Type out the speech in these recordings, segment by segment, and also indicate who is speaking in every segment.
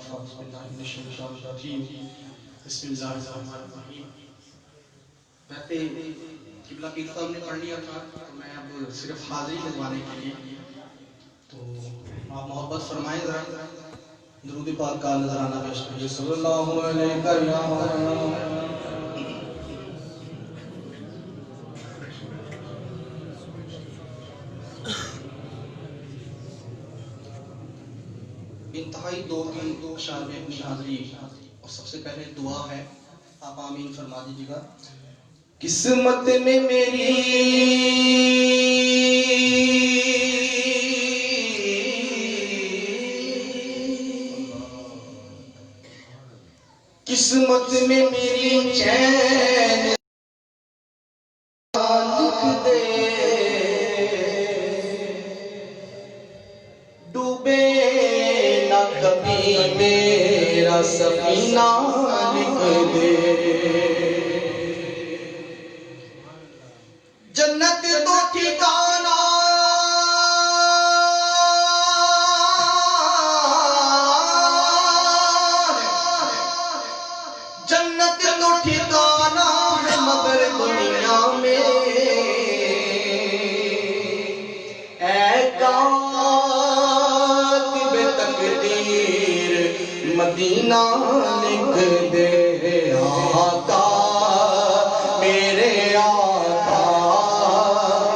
Speaker 1: بسم اللہ الرحمن الرحیم. ویسے قبلہ پیر صاحب نے پڑھ لیا تھا تو میں اب صرف حاضری لگوانے کے لیے تو آپ محبت فرمائیں ذرا درود پاک کا نذرانہ پیش کیجیے. صلی اللہ علیہ وسلم. انتہائی دو اشعار میں اپنی حاضری اور سب سے پہلے دعا ہے, آپ آمین فرما دیجیے گا. قسمت میں میری قسمت میں میری چین لکھ دے, ڈوبے نہ کبھی میرا سفینہ لکھ دے. جنت تو ٹھکانا جنت تو ٹھکانا ہے مگر دنیا میں اے کاتب تقدیر مدینہ لکھ دے. آقا میرے آقا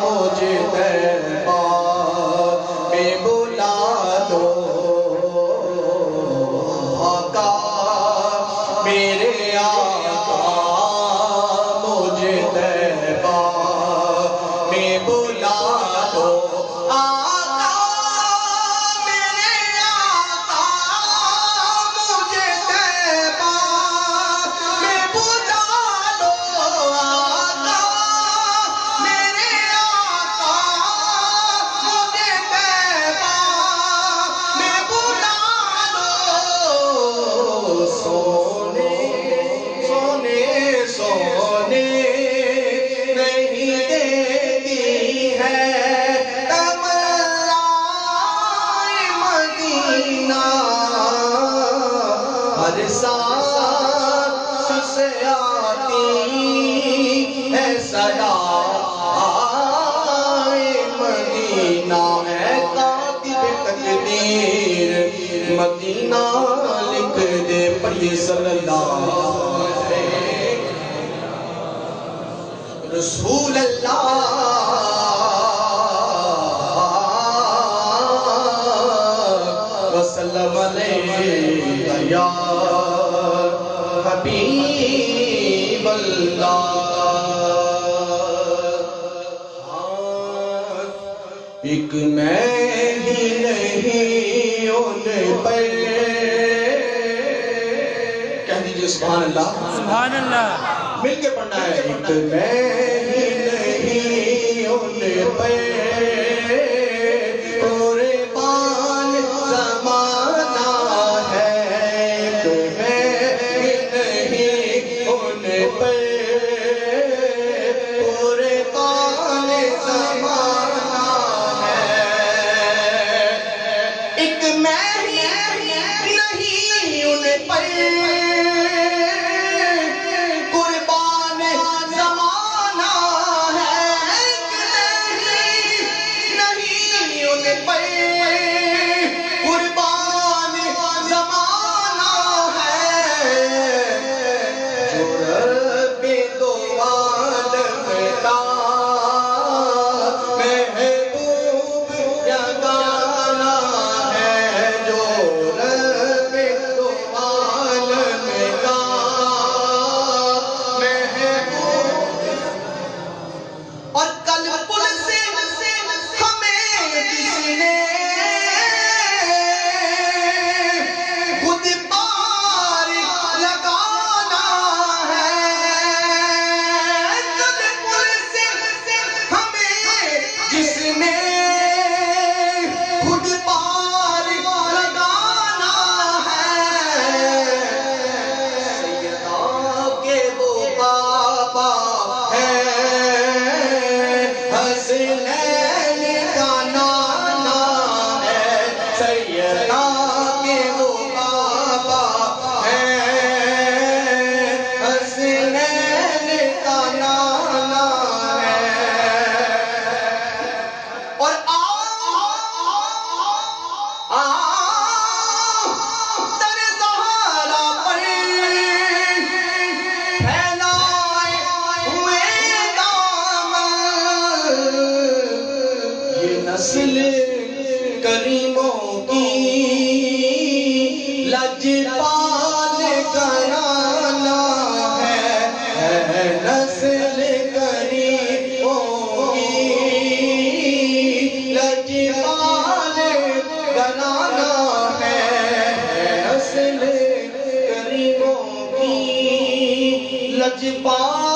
Speaker 1: مجھے طیبہ میں بلا دو. آقا میرے آقا مجھے طیبہ میں بلا دو. آقا میرے آقا مجھے طیبہ میں بلا دو. آقا میرے آقا مجھے طیبہ میں بلا دو. سونے سونے سونے نہیں دیتی ہے تمنائے مدینہ, ہر سانس سے آتی ہے صدائے مدینہ. اے کاتب تقدیر مدینہ لکھ دے. پڑھیے صلی اللہ رسول اللہ وسلم علیہ یا حبیب اللہ. ایک میں ہی نہیں ان پر کہہ دیجئے سبحان اللہ.
Speaker 2: سبحان اللہ.
Speaker 1: مل کے پڑھنا ہے. ایک میں ہی نہیں ان پر قربان زمانہ ہے. ایک میں ہی نہیں ان پر قربان زمانہ ہے. ایک میں ہی نہیں ان پر قربان زمانہ ہے. ایک نہیں پال گرانا ہے، اصل کریموں کی لجپال